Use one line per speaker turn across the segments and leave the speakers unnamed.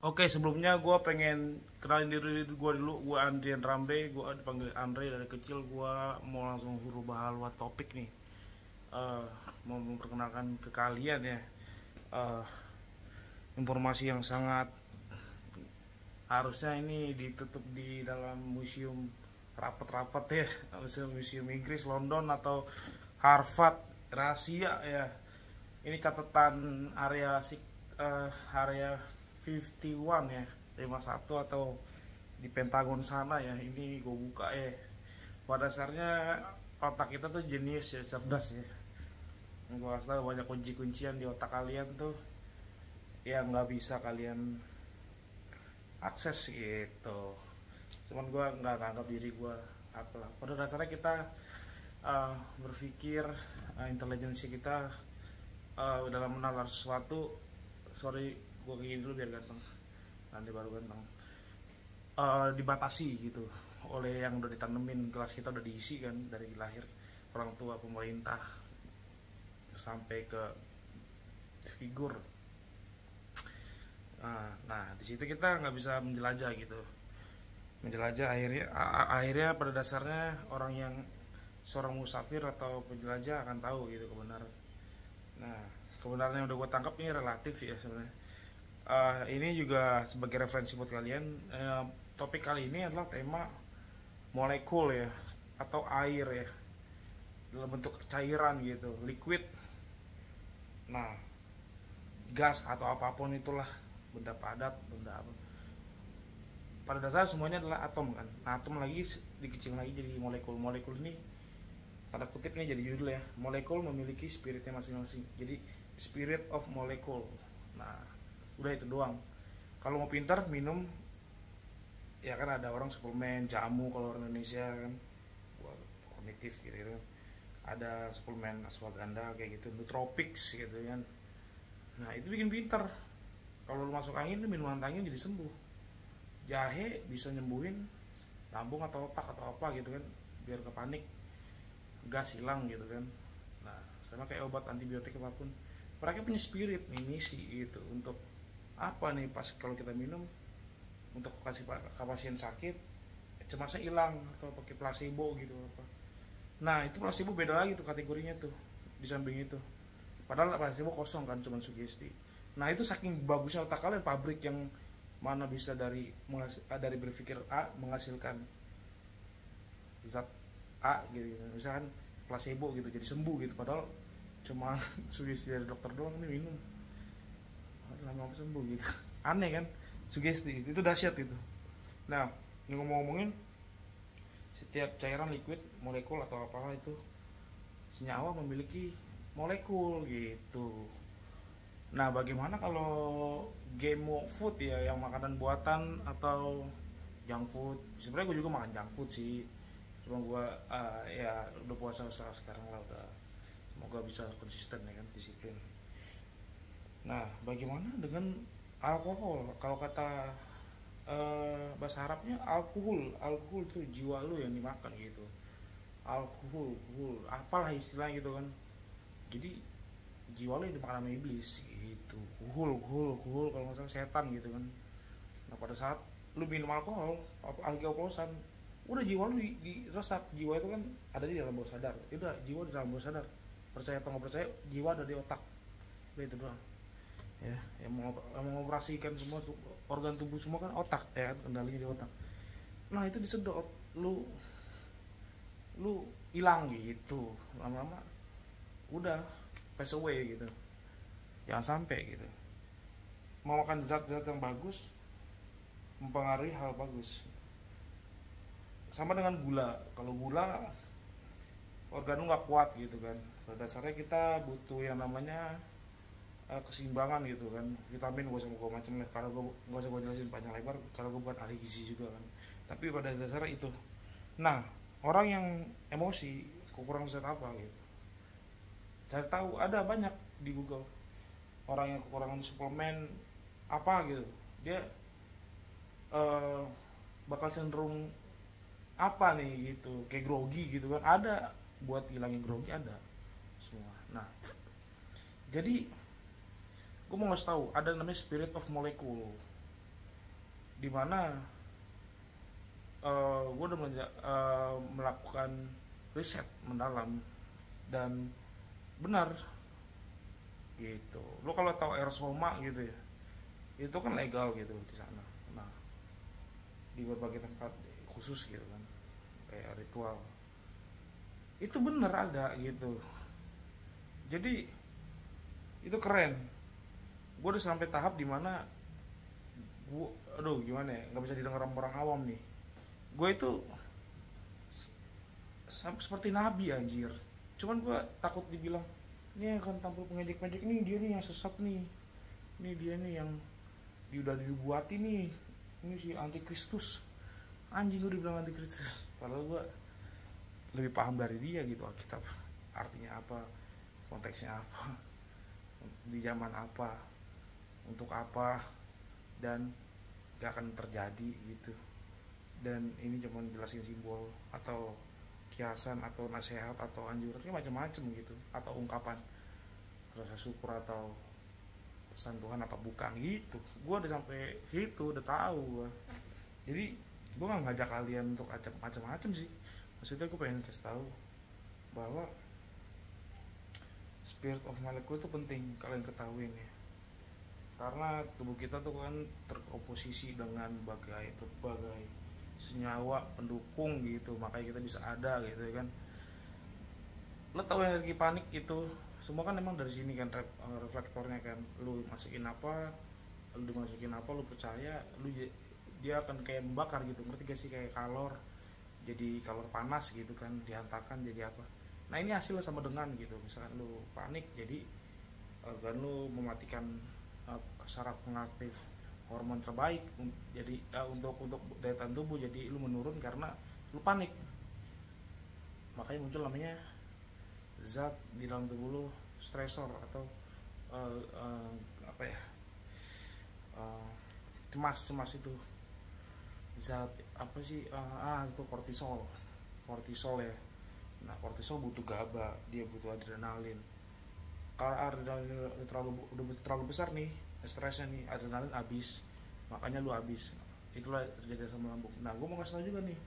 Oke, sebelumnya gue pengen kenalin diri gue dulu. Gue Andrian Rambe, gue dipanggil Andre dari kecil. Gue mau langsung berubah haluan topik nih. Eh, Mau memperkenalkan ke kalian ya eh, informasi yang sangat harusnya ini ditutup di dalam museum rapat-rapat ya, museum Inggris, London atau Harvard, rahasia ya. Ini catatan area 51 ya, 51 atau di Pentagon sana ya. Ini gue buka ya. Pada dasarnya otak kita tuh jenius ya, cerdas ya. Gue kasih tahu banyak kunci-kuncian di otak kalian tuh yang nggak bisa kalian akses gitu. Cuman gue nggak nganggap diri gue apalah. Pada dasarnya kita berpikir intelijensi kita dalam menalar sesuatu. Sorry, gue kayak gini dulu biar ganteng, nanti baru ganteng. Dibatasi gitu oleh yang udah ditanemin, kelas kita udah diisi kan dari lahir, orang tua, pemerintah, sampai ke figur. Nah di situ kita nggak bisa menjelajah gitu, menjelajah. Akhirnya pada dasarnya orang yang seorang musafir atau penjelajah akan tahu gitu kebenaran. Nah, kebenaran yang udah gue tangkap ini relatif ya sebenarnya. Ini juga sebagai referensi buat kalian. Topik kali ini adalah tema molekul ya, atau air ya, dalam bentuk cairan gitu, liquid. Nah, gas atau apapun itulah, benda padat, benda apa. Pada dasarnya semuanya adalah atom kan. Nah, atom lagi dikecil lagi jadi molekul. Molekul ini tanda kutip ini jadi judul ya. Molekul memiliki spiritnya masing-masing. Jadi spirit of molecule. Nah, udah itu doang. Kalau mau pintar minum ya kan, ada orang suplemen jamu kalau orang Indonesia kan buat kognitif gitu kan. Ada suplemen ashwagandha kayak gitu, nootropics gitu kan. Nah, itu bikin pintar. Kalau lu masuk angin, lu minum angin jadi sembuh. Jahe bisa nyembuhin lambung atau otak atau apa gitu kan, biar ke panik, gas hilang gitu kan. Nah, sama kayak obat antibiotik apapun, mereka punya spirit nih, misi gitu. Untuk apa nih, pas kalau kita minum untuk kasih ke pasien sakit, cemasnya hilang, atau pakai placebo gitu apa. Nah, itu placebo beda lagi tuh kategorinya tuh, di samping itu. Padahal placebo kosong kan, cuma sugesti. Nah, itu saking bagusnya otak kalian, pabrik yang mana bisa dari berpikir A menghasilkan zat A gitu, misalkan placebo gitu, jadi sembuh gitu. Padahal cuma sugesti dari dokter doang, nih minum lama sembuh gitu. Aneh kan, sugesti itu dahsyat itu. Nah, ngomongin setiap cairan, liquid, molekul atau apalah itu, senyawa memiliki molekul gitu. Nah, bagaimana kalau GMO food ya, yang makanan buatan atau junk food? Sebenarnya gue juga makan junk food sih, cuma gue ya udah puasa sekarang lah, udah. Semoga bisa konsisten ya kan, disiplin. Nah, bagaimana dengan alkohol? Kalau kata bahasa Arabnya alkohol, alkohol tuh jiwa lu yang dimakan gitu. Alkohol, apalah istilahnya gitu kan. Jadi jiwa lu yang dimakan sama iblis gitu. Kuhul kalau nggak salah setan gitu kan. Nah, pada saat lu minum alkohol, alkohol oplosan, udah jiwa lu diresak. Jiwa itu kan ada di dalam bawah sadar. Udah, jiwa di dalam bawah sadar. Percaya atau nggak percaya, jiwa ada di otak. Udah itu doang. Ya, yang mengoperasikan semua organ tubuh semua kan otak ya kan, kendalinya di otak. Nah, itu disedot, lu hilang gitu. Lama-lama udah pass away gitu. Jangan sampai gitu. Mau makan zat-zat yang bagus mempengaruhi hal bagus. Sama dengan gula. Kalau gula, organ lu nggak kuat gitu kan. Pada dasarnya kita butuh yang namanya keseimbangan gitu kan. Vitamin gak usah gue macam lah, karena gue gak usah gue jelasin panjang lebar, karena gue bukan ahli gizi juga kan. Tapi pada dasarnya itu. Nah, orang yang emosi kekurangan zat apa gitu, cari tahu, ada banyak di Google. Orang yang kekurangan suplemen apa gitu, dia uh, bakal cenderung apa nih gitu, kayak grogi gitu kan. Ada buat hilangin grogi, ada semua. Nah, jadi gue mau ngasih tahu ada namanya spirit of molecule. dimana gue udah melakukan riset mendalam dan benar gitu. Lo kalau tahu air soma gitu ya, itu kan legal gitu di sana. Nah, di berbagai tempat khusus gitu kan, kayak ritual itu bener ada gitu. Jadi itu keren. Gue udah sampai tahap dimana gue, aduh gimana ya, nggak bisa didengar orang awam nih. Gue itu seperti nabi anjir. Cuman gue takut dibilang ini yang akan tampil pengejek-pengejek nih, dia nih yang sesat nih, ini dia nih yang udah dibuatin nih, ini si antikristus. Anjing, gue dibilang antikristus padahal gue lebih paham dari dia gitu Alkitab artinya apa, konteksnya apa, di zaman apa, untuk apa, dan gak akan terjadi gitu. Dan ini cuma jelasin simbol atau kiasan atau nasihat atau anjurannya macam-macam gitu, atau ungkapan rasa syukur atau pesan Tuhan apa bukan gitu. Gue udah sampai situ, udah tahu gue. Jadi gue gak ngajak kalian untuk macam-macam sih. Maksudnya gue pengen kasih tahu bahwa spirit of malaikat itu penting kalian ketahuin ya. Karena tubuh kita tuh kan terkomposisi dengan berbagai senyawa pendukung gitu, makanya kita bisa ada gitu ya kan. Lo tahu energi panik itu semua kan emang dari sini kan, reflektornya kan. Lu masukin apa, lu dimasukin apa, lu percaya, dia akan kayak membakar gitu, ngerti gak sih, kayak kalor, jadi kalor panas gitu kan, dihantarkan jadi apa. Nah ini hasilnya sama dengan gitu, misalkan lu panik jadi organ lu mematikan saraf pengaktif hormon terbaik, jadi untuk daya tahan tubuh, jadi lu menurun karena lu panik. Makanya muncul namanya zat di dalam tubuh lu, stresor atau apa ya, cemas itu zat apa sih, itu kortisol ya. Nah kortisol butuh GABA, dia butuh adrenalin. Kalau adrenalin udah terlalu besar nih stresnya nih, adrenalin habis, makanya lu habis. Itulah terjadi asam lambung. Nah gue mau kasih tau juga nih,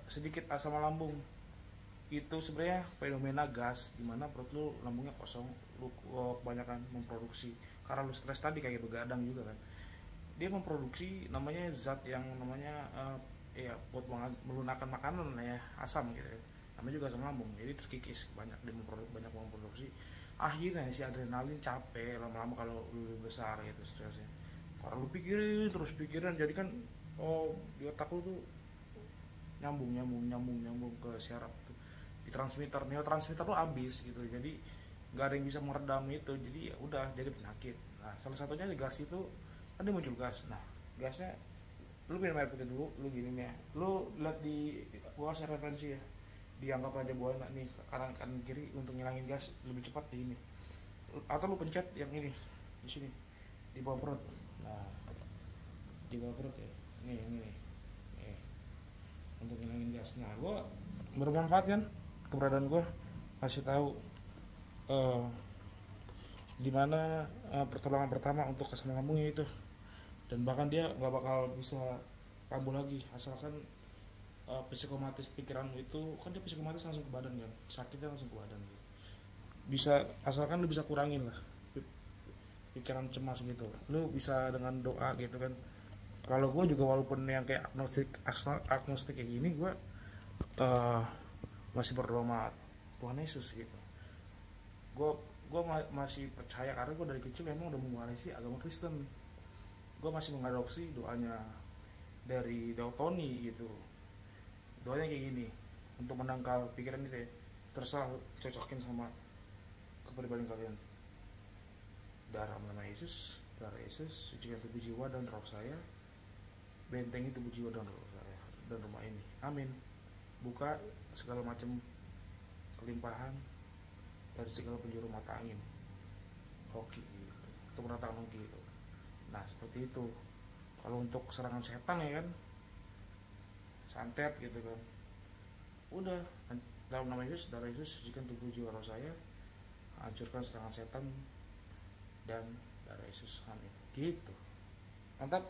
sedikit asam lambung itu sebenarnya fenomena gas dimana perut lu, lambungnya kosong, lu kebanyakan memproduksi karena lu stres tadi kayak begadang juga kan. Dia memproduksi namanya zat yang namanya ya buat melunakkan makanan ya, asam gitu ya. Namanya juga asam lambung. Jadi terkikis banyak, dia banyak memproduksi. Akhirnya si adrenalin capek lama-lama kalau lu lebih besar gitu stresnya. Karena lu pikirin terus pikiran, jadi kan di otak lu tuh nyambung ke syaraf tuh, di transmitter, neurotransmitter lu habis gitu. Jadi nggak ada yang bisa meredam itu, jadi ya udah jadi penyakit. Nah salah satunya gas itu, ada muncul gas. Nah gasnya, lu minum air putih dulu, lu gini nih ya, lu lihat di gua kasih referensi ya, dianggap aja buana nih kanan kiri untuk ngilangin gas lebih cepat di ini, atau lu pencet yang ini di sini di bawah perut. Nah di bawah perut ya, nih yang ini nih, untuk ngilangin gas. Nah gua bermanfaat kan keberadaan gua, kasih tahu dimana pertolongan pertama untuk asam lambungnya itu. Dan bahkan dia nggak bakal bisa kambuh lagi asalkan psikomatis pikiran itu kan, dia psikomatis langsung ke badan kan, sakitnya langsung ke badan gitu. Bisa asalkan lu bisa kurangin lah pikiran cemas gitu, lu bisa dengan doa gitu kan. Kalau gue juga walaupun yang kayak agnostik kayak gini, gue masih berdoa sama Tuhan Yesus gitu. Gue masih percaya karena gue dari kecil memang udah mewarisi agama Kristen. Gue masih mengadopsi doanya dari Dautoni gitu. Doanya kayak gini, untuk menangkal pikiran itu ya, terserah cocokin sama kepribadian kalian. Darah nama Yesus, darah Yesus sucikan tubuh jiwa dan roh saya, bentengi tubuh jiwa dan roh saya dan rumah ini, amin. Buka segala macam kelimpahan dari segala penjuru mata angin, hoki gitu, untuk menatakan hoki gitu. Nah seperti itu. Kalau untuk serangan setan ya kan, santet gitu kan, udah dalam nama Yesus, darah Yesus sucikan tubuh jiwa roh saya, hancurkan serangan setan dan darah Yesus, amin. Gitu, mantap.